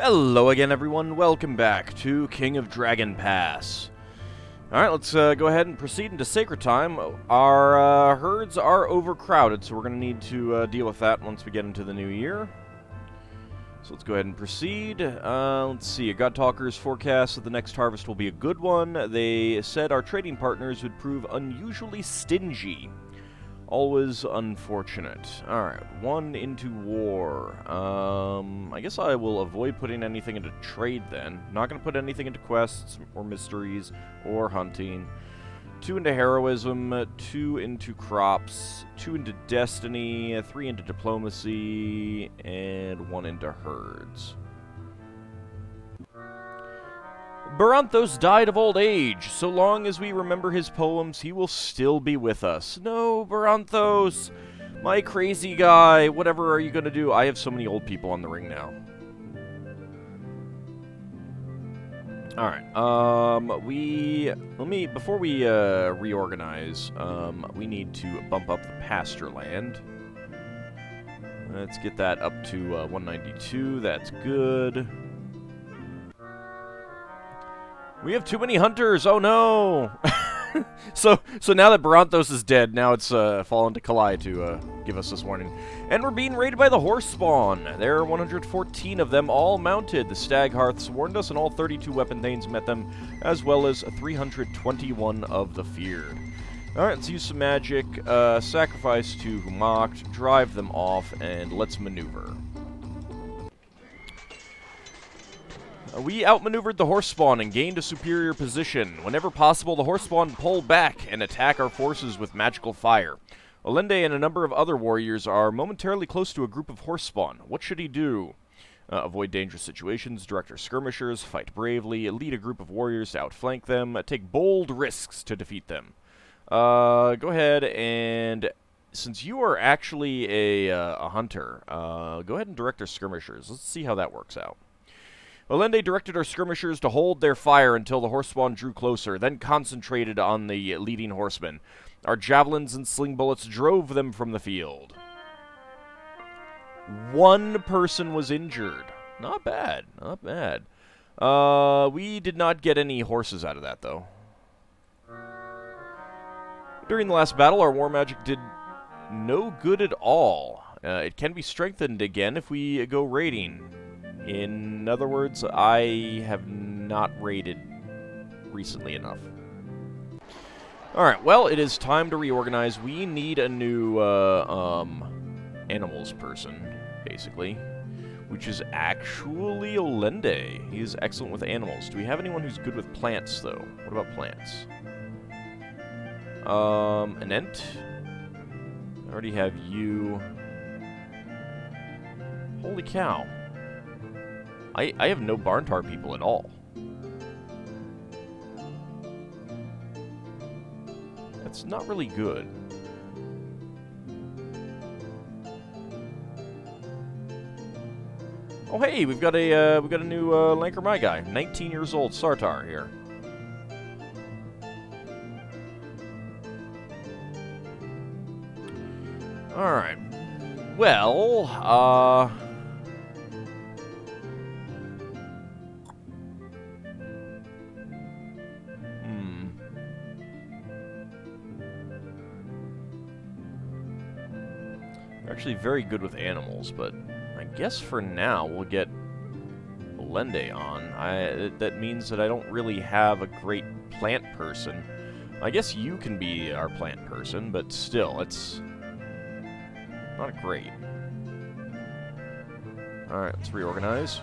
Hello again, everyone. Welcome back to King of Dragon Pass. Alright, let's go ahead and proceed into Sacred Time. Our herds are overcrowded, so we're going to need to deal with that once we get into the new year. So let's go ahead and proceed. Let's see. God Talker's forecast that the next harvest will be a good one. They said our trading partners would prove unusually stingy. Always unfortunate. Alright, 1 into war. I guess I will avoid putting anything into trade then. Not going to put anything into quests or mysteries or hunting. 2 into heroism, 2 into crops, 2 into destiny, 3 into diplomacy, and 1 into herds. Baranthos died of old age. So long as we remember his poems, he will still be with us. No, Baranthos! My crazy guy! Whatever are you gonna do? I have so many old people on the ring now. Alright, before we reorganize, we need to bump up the pasture land. Let's get that up to 192, that's good. We have too many hunters, oh no! So now that Baranthos is dead, now it's fallen to Kalai to give us this warning. And we're being raided by the horse spawn. There are 114 of them, all mounted. The stag hearths warned us, and all 32 weapon thanes met them, as well as 321 of the feared. Alright, let's use some magic, sacrifice to who mocked, drive them off, and let's maneuver. We outmaneuvered the horse spawn and gained a superior position. Whenever possible, the horse spawn pull back and attack our forces with magical fire. Olende and a number of other warriors are momentarily close to a group of horse spawn. What should he do? Avoid dangerous situations, direct our skirmishers, fight bravely, lead a group of warriors to outflank them, take bold risks to defeat them. Go ahead and, since you are actually a hunter, go ahead and direct our skirmishers. Let's see how that works out. Olende directed our skirmishers to hold their fire until the horse spawn drew closer, then concentrated on the leading horsemen. Our javelins and sling bullets drove them from the field. 1 person was injured. Not bad, not bad. We did not get any horses out of that, though. During the last battle, our war magic did no good at all. It can be strengthened again if we go raiding. In other words, I have not raided recently enough. Alright, well, it is time to reorganize. We need a new, animals person, basically. Which is actually Olende. He is excellent with animals. Do we have anyone who's good with plants, though? What about plants? An Ent? I already have you. Holy cow. I have no Barntar people at all. That's not really good. Oh hey, we've got a new Lanker My guy, 19 years old Sartar here. All right. Well, actually very good with animals, but I guess for now we'll get Olende on. That means that I don't really have a great plant person. I guess you can be our plant person, but still, it's not great. Alright, let's reorganize.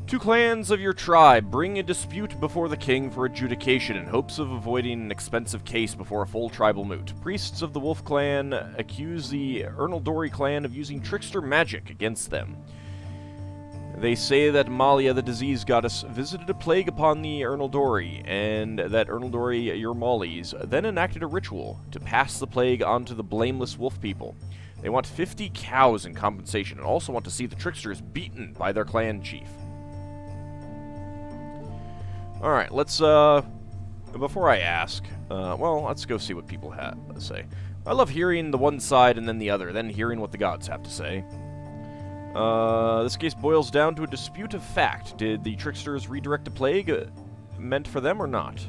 2 clans of your tribe bring a dispute before the king for adjudication in hopes of avoiding an expensive case before a full tribal moot. Priests of the Wolf clan accuse the Ernaldori clan of using trickster magic against them. They say that Malia, the disease goddess, visited a plague upon the Ernaldori, and that Ernaldori, your Mollies, then enacted a ritual to pass the plague on to the blameless wolf people. They want 50 cows in compensation, and also want to see the tricksters beaten by their clan chief. Alright, let's, before I ask, well, let's go see what people have to say. I love hearing the one side and then the other, then hearing what the gods have to say. This case boils down to a dispute of fact. Did the tricksters redirect the plague meant for them or not?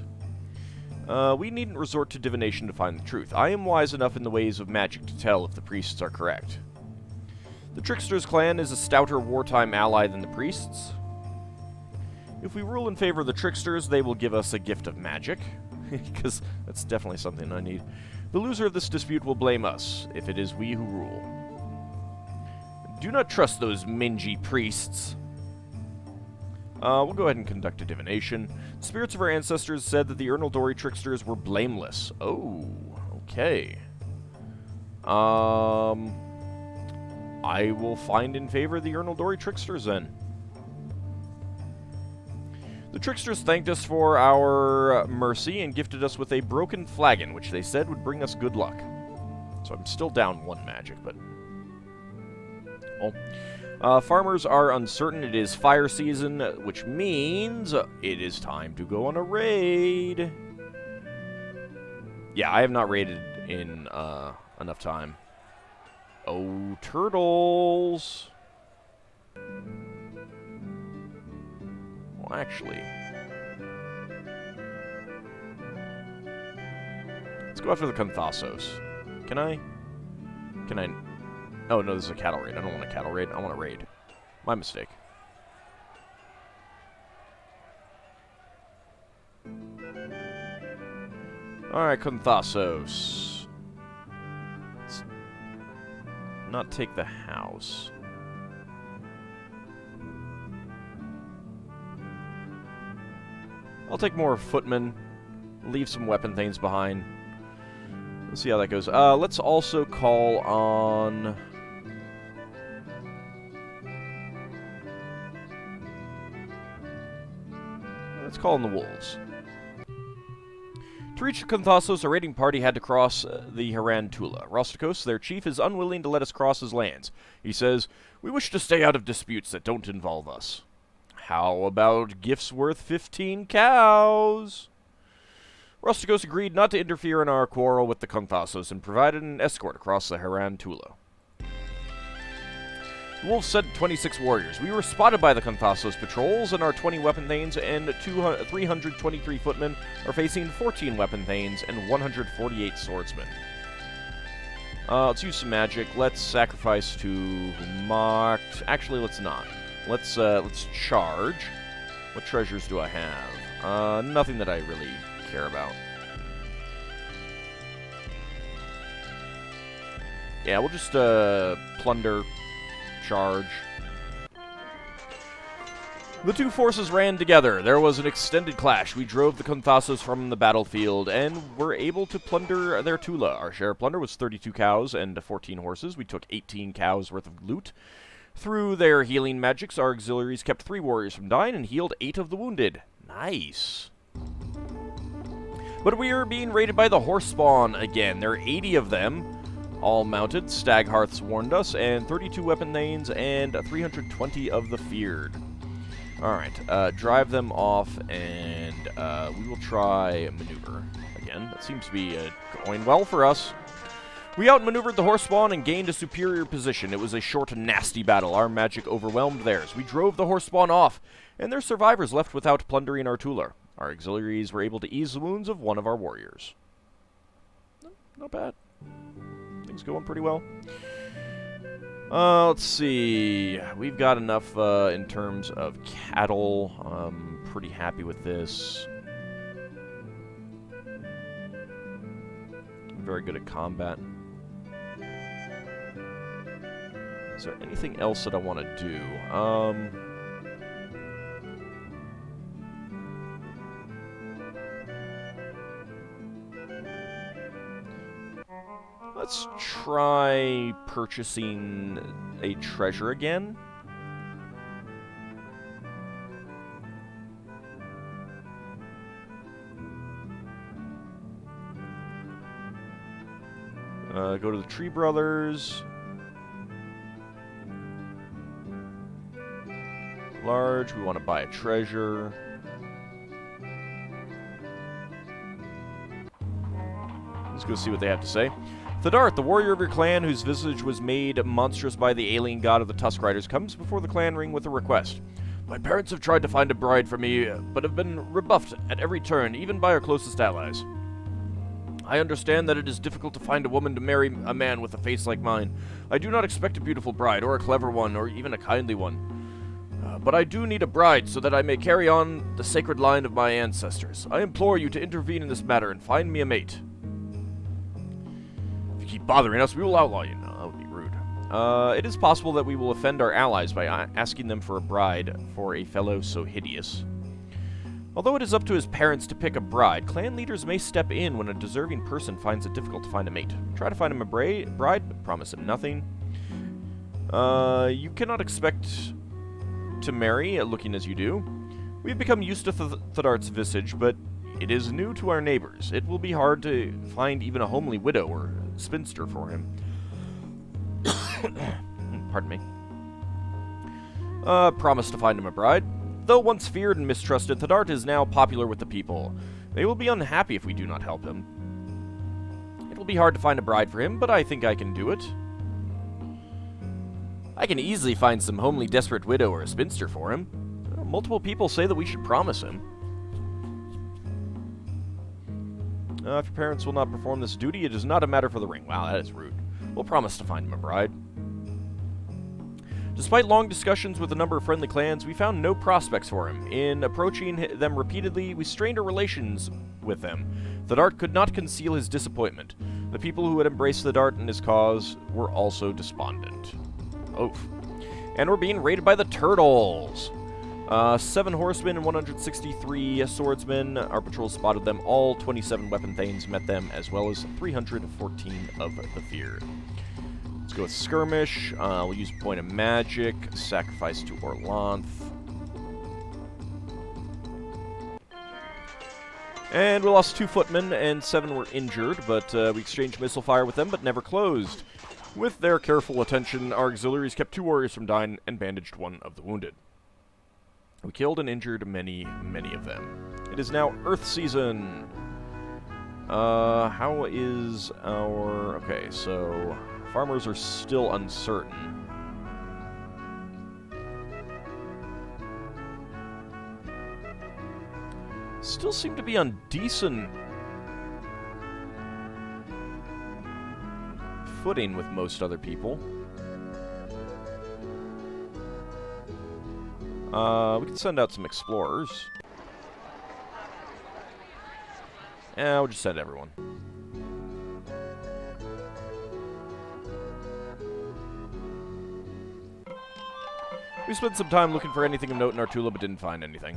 We needn't resort to divination to find the truth. I am wise enough in the ways of magic to tell if the priests are correct. The tricksters' clan is a stouter wartime ally than the priests. If we rule in favor of the tricksters, they will give us a gift of magic, because that's definitely something I need. The loser of this dispute will blame us, if it is we who rule. Do not trust those mingy priests. We'll go ahead and conduct a divination. The spirits of our ancestors said that the Ernaldori tricksters were blameless. Oh, okay. I will find in favor of the Ernaldori tricksters then. The tricksters thanked us for our mercy and gifted us with a broken flagon, which they said would bring us good luck. So I'm still down 1 magic, but... well, farmers are uncertain. It is fire season, which means it is time to go on a raid. Yeah, I have not raided in enough time. Oh, turtles! Well, actually... let's go after the Conthassos. Can I? Oh, no, this is a cattle raid. I don't want a cattle raid. I want a raid. My mistake. Alright, Conthassos. Let's not take the house. I'll take more footmen. Leave some weapon things behind. Let's see how that goes. Let's also call on... let's call on the wolves. To reach Conthassos, a raiding party had to cross the Harantula. Rostikos, their chief, is unwilling to let us cross his lands. He says, "We wish to stay out of disputes that don't involve us." How about gifts worth 15 cows? Rostikos agreed not to interfere in our quarrel with the Conthassos and provided an escort across the Harantula. The wolves sent 26 warriors. We were spotted by the Conthassos patrols, and our 20 weapon thanes and 323 footmen are facing 14 weapon thanes and 148 swordsmen. Let's use some magic. Let's sacrifice to marked. Actually, let's not. Let's charge. What treasures do I have? Nothing that I really care about. Yeah, we'll just plunder. Charge. The two forces ran together. There was an extended clash. We drove the Conthassos from the battlefield and were able to plunder their Tula. Our share of plunder was 32 cows and 14 horses. We took 18 cows worth of loot. Through their healing magics, our auxiliaries kept 3 warriors from dying and healed 8 of the wounded. Nice. But we are being raided by the horse spawn again. There are 80 of them. All mounted, Staghearths warned us, and 32 weapon thanes, and 320 of the feared. Alright, drive them off, and we will try maneuver again. That seems to be going well for us. We outmaneuvered the horse spawn and gained a superior position. It was a short and nasty battle. Our magic overwhelmed theirs. We drove the horse spawn off, and their survivors left without plundering our Tular. Our auxiliaries were able to ease the wounds of one of our warriors. Not bad. Things going pretty well. Let's see. We've got enough in terms of cattle. I'm pretty happy with this. I'm very good at combat. Is there anything else that I want to do? Let's try purchasing a treasure again. Go to the Tree Brothers. Large, we want to buy a treasure. Let's go see what they have to say. Thadart, the warrior of your clan whose visage was made monstrous by the alien god of the Tusk Riders, comes before the clan ring with a request. My parents have tried to find a bride for me, but have been rebuffed at every turn, even by our closest allies. I understand that it is difficult to find a woman to marry a man with a face like mine. I do not expect a beautiful bride, or a clever one, or even a kindly one. But I do need a bride so that I may carry on the sacred line of my ancestors. I implore you to intervene in this matter and find me a mate. If you keep bothering us, we will outlaw you. No, that would be rude. It is possible that we will offend our allies by asking them for a bride for a fellow so hideous. Although it is up to his parents to pick a bride, clan leaders may step in when a deserving person finds it difficult to find a mate. Try to find him a bride, but promise him nothing. You cannot expect to marry, looking as you do. We have become used to Thadart's visage, but it is new to our neighbors. It will be hard to find even a homely widow or spinster for him. Pardon me. Promise to find him a bride. Though once feared and mistrusted, Thadart is now popular with the people. They will be unhappy if we do not help him. It will be hard to find a bride for him, but I think I can do it. I can easily find some homely desperate widow or a spinster for him. Multiple people say that we should promise him. If your parents will not perform this duty, it is not a matter for the ring. Wow, that is rude. We'll promise to find him a bride. Despite long discussions with a number of friendly clans, we found no prospects for him. In approaching them repeatedly, we strained our relations with them. Thadart could not conceal his disappointment. The people who had embraced Thadart and his cause were also despondent. Oof. And we're being raided by the turtles. 7 horsemen and 163 swordsmen. Our patrol spotted them all. 27 weapon thanes met them, as well as 314 of the feared. Let's go with skirmish. We'll use point of magic. Sacrifice to Glorantha. And we lost 2 footmen, and 7 were injured, but we exchanged missile fire with them, but never closed. With their careful attention, our auxiliaries kept 2 warriors from dying and bandaged 1 of the wounded. We killed and injured many, many of them. It is now Earth season. How is our... Okay, so... Farmers are still uncertain. Still seem to be on decent footing with most other people. We can send out some explorers. Yeah, we'll just send everyone. We spent some time looking for anything of note in Artula, but didn't find anything.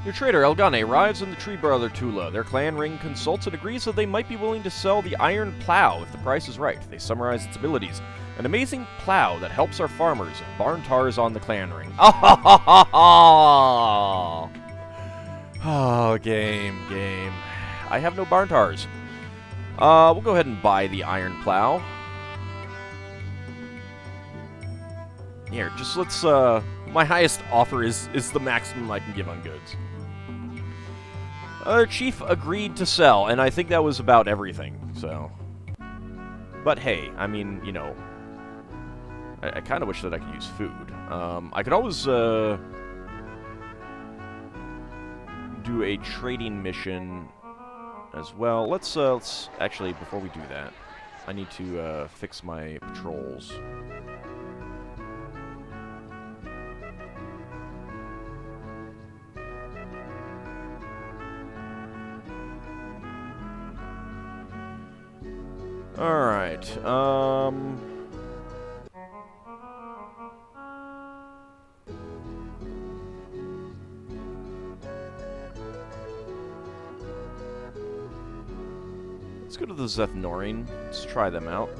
Your trader, Elgane, arrives in the Tree Brother Tula. Their clan ring consults and agrees that they might be willing to sell the Iron Plow if the price is right. They summarize its abilities. An amazing plow that helps our farmers. Barn tars on the clan ring. Oh, game. I have no barn tars. We'll go ahead and buy the Iron Plow. Here, just let's, my highest offer is the maximum I can give on goods. Our chief agreed to sell, and I think that was about everything, so. But hey, I mean, you know, I kind of wish that I could use food. I could always, do a trading mission as well. Let's actually, before we do that, I need to, fix my patrols. Alright, let's go to the Zethnorin. Let's try them out.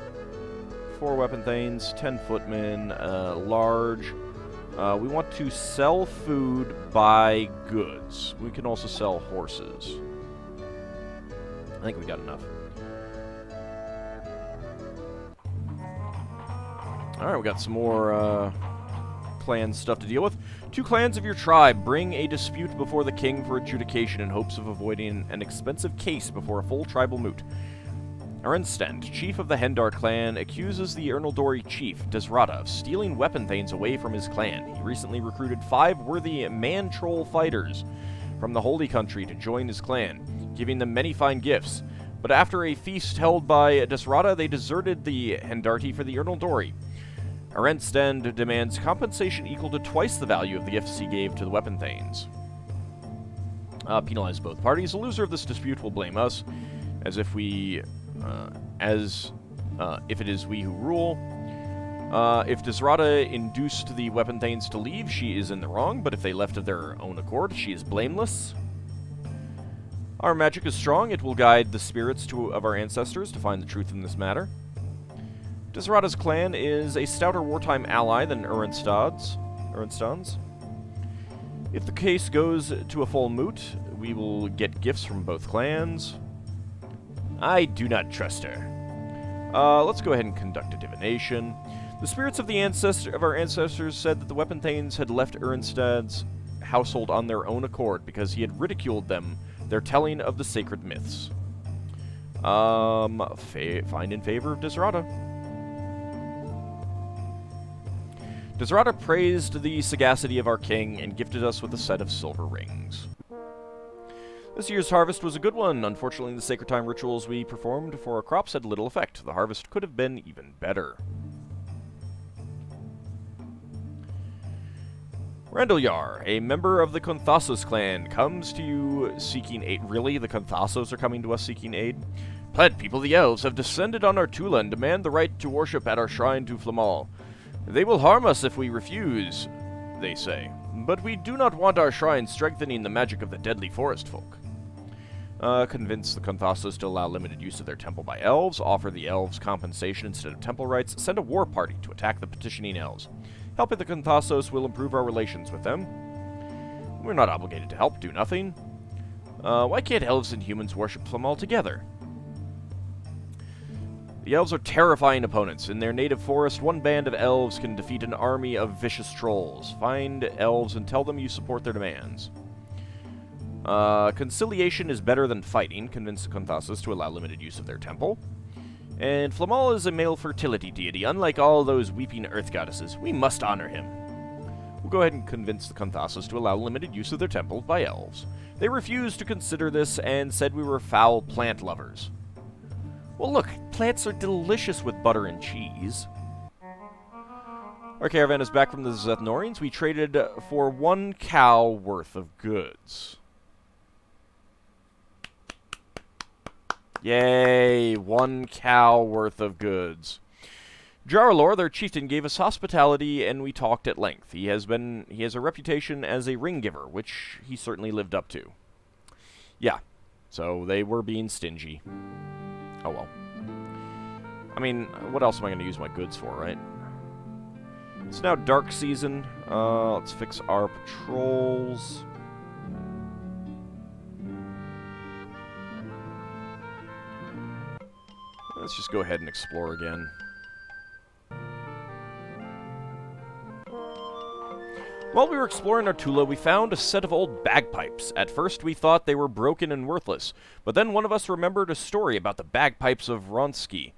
4 weapon thanes, 10 footmen, large. We want to sell food, buy goods. We can also sell horses. I think we got enough. Alright, we got some more clan stuff to deal with. 2 clans of your tribe bring a dispute before the king for adjudication in hopes of avoiding an expensive case before a full tribal moot. Arenstend, chief of the Thadart clan, accuses the Ernaldori chief, Desrata, of stealing weapon thanes away from his clan. He recently recruited 5 worthy man-troll fighters from the Holy Country to join his clan, giving them many fine gifts. But after a feast held by Desrata, they deserted the Thadart for the Ernaldori. Arenstend demands compensation equal to twice the value of the gifts he gave to the weapon thanes. Penalize both parties. The loser of this dispute will blame us, as if we... if it is we who rule. If Desrata induced the weapon thanes to leave, she is in the wrong, but if they left of their own accord, she is blameless. Our magic is strong. It will guide the spirits of our ancestors to find the truth in this matter. Desrata's clan is a stouter wartime ally than Ernstad's. If the case goes to a full moot, we will get gifts from both clans. I do not trust her. Let's go ahead and conduct a divination. The spirits of our ancestors said that the weapon thanes had left Ernstad's household on their own accord because he had ridiculed them, their telling of the sacred myths. Find in favor of Desrata. Desrata praised the sagacity of our king and gifted us with a set of silver rings. This year's harvest was a good one. Unfortunately, the sacred time rituals we performed for our crops had little effect. The harvest could have been even better. Randalyar, a member of the Conthasos clan, comes to you seeking aid. Really? The Conthasos are coming to us seeking aid? Plant people, the elves, have descended on our Tula and demand the right to worship at our shrine to Flamal. They will harm us if we refuse, they say. But we do not want our shrine strengthening the magic of the deadly forest folk. Convince the Conthasos to allow limited use of their temple by elves, offer the elves compensation instead of temple rights, send a war party to attack the petitioning elves. Helping the Conthasos will improve our relations with them. We're not obligated to help, do nothing. Why can't elves and humans worship Flamal together? The elves are terrifying opponents. In their native forest, one band of elves can defeat an army of vicious trolls. Find elves and tell them you support their demands. Conciliation is better than fighting. Convince the Conthasos to allow limited use of their temple. And Flamal is a male fertility deity. Unlike all those weeping earth goddesses, we must honor him. We'll go ahead and convince the Conthasos to allow limited use of their temple by elves. They refused to consider this and said we were foul plant lovers. Well, look, plants are delicious with butter and cheese. Our caravan is back from the Zethnorians. We traded for 1 cow worth of goods. Yay, 1 cow worth of goods. Jaralor, their chieftain, gave us hospitality, and we talked at length. He has a reputation as a ring giver, which he certainly lived up to. Yeah, so they were being stingy. Oh well. I mean, what else am I going to use my goods for, right? It's now dark season. Let's fix our patrols. Let's just go ahead and explore again. While we were exploring our Tula, we found a set of old bagpipes. At first, we thought they were broken and worthless, but then one of us remembered a story about the bagpipes of Ronsky,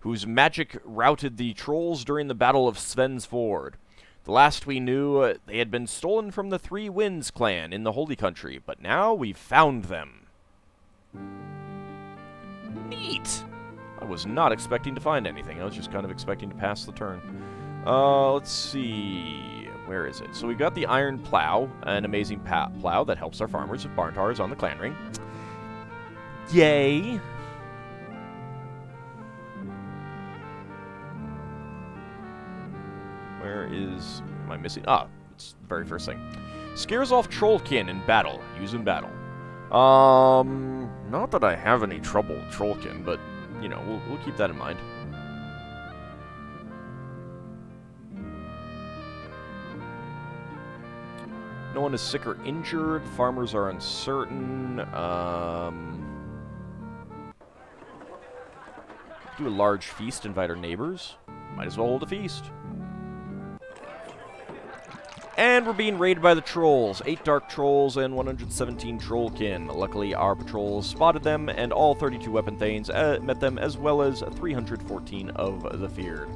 whose magic routed the trolls during the Battle of Sven's Ford. The last we knew, they had been stolen from the Three Winds clan in the Holy Country, but now we've found them. Neat! I was not expecting to find anything. I was just kind of expecting to pass the turn. Let's see... Where is it? So we've got the Iron Plow, an amazing plow that helps our farmers with barn tars on the clan ring. Yay! Where is... Am I missing? Ah, it's the very first thing. Scares off Trollkin in battle. Use in battle. Not that I have any trouble with Trollkin, but, you know, we'll keep that in mind. No one is sick or injured. Farmers are uncertain. Do a large feast, invite our neighbors. Might as well hold a feast. And we're being raided by the trolls. 8 dark trolls and 117 trollkin. Luckily, our patrols spotted them, and all 32 weapon thanes met them, as well as 314 of the feared.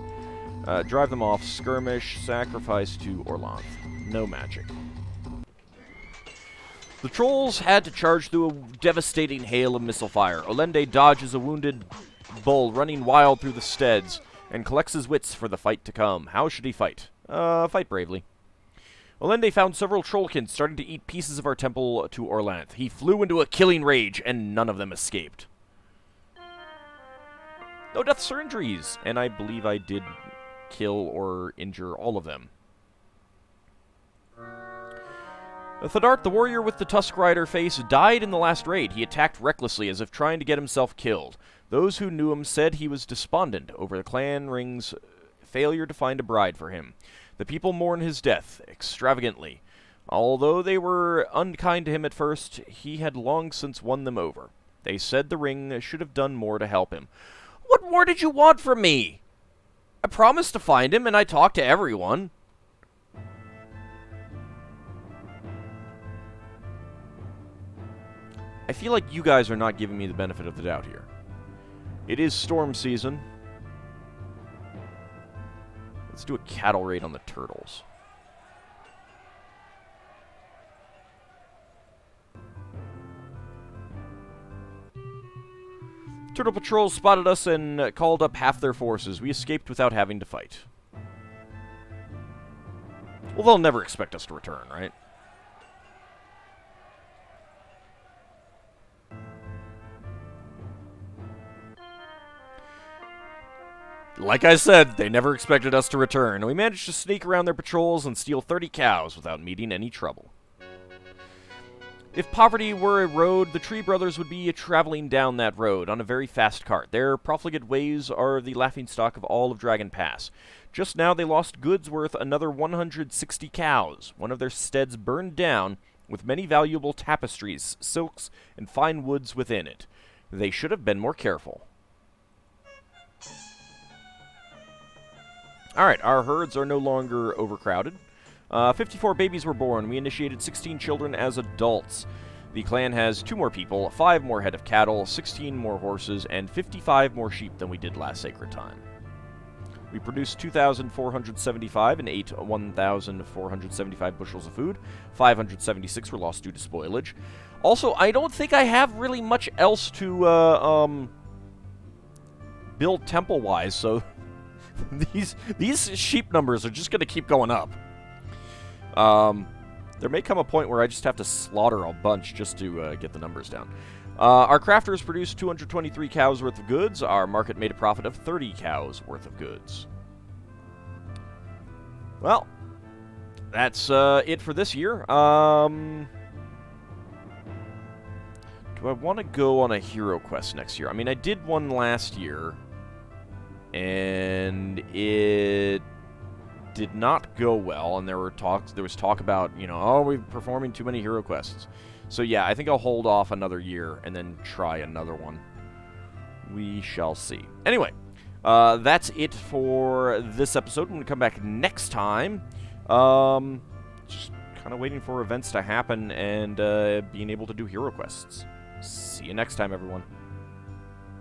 Drive them off, skirmish, sacrifice to Orlanth. No magic. The trolls had to charge through a devastating hail of missile fire. Olende dodges a wounded bull running wild through the steads, and collects his wits for the fight to come. How should he fight? Fight bravely. Olende found several trollkins starting to eat pieces of our temple to Orlanth. He flew into a killing rage, and none of them escaped. No deaths or injuries, and I believe I did kill or injure all of them. Thadart, the warrior with the Tusk Rider face, died in the last raid. He attacked recklessly as if trying to get himself killed. Those who knew him said he was despondent over the clan ring's failure to find a bride for him. The people mourn his death extravagantly. Although they were unkind to him at first, he had long since won them over. They said the ring should have done more to help him. What more did you want from me? I promised to find him, and I talked to everyone. I feel like you guys are not giving me the benefit of the doubt here. It is storm season. Let's do a cattle raid on the turtles. Turtle patrols spotted us and called up half their forces. We escaped without having to fight. Well, they'll never expect us to return, right? Like I said, they never expected us to return. We managed to sneak around their patrols and steal 30 cows without meeting any trouble. If poverty were a road, the Tree Brothers would be traveling down that road on a very fast cart. Their profligate ways are the laughingstock of all of Dragon Pass. Just now they lost goods worth another 160 cows. One of their steads burned down with many valuable tapestries, silks, and fine woods within it. They should have been more careful. Alright, our herds are no longer overcrowded. 54 babies were born. We initiated 16 children as adults. The clan has 2 more people, 5 more head of cattle, 16 more horses, and 55 more sheep than we did last Sacred Time. We produced 2,475 and ate 1,475 bushels of food. 576 were lost due to spoilage. Also, I don't think I have really much else to build temple-wise, so these sheep numbers are just going to keep going up. There may come a point where I just have to slaughter a bunch just to get the numbers down. Our crafters produced 223 cows worth of goods. Our market made a profit of 30 cows worth of goods. Well, that's it for this year. Do I want to go on a hero quest next year? I mean, I did one last year, and it did not go well, and there was talk about, you know, oh, we're performing too many hero quests. So yeah, I think I'll hold off another year and then try another one. We shall see. Anyway, that's it for this episode. I'm going to come back next time. Just kind of waiting for events to happen and being able to do hero quests. See you next time, everyone.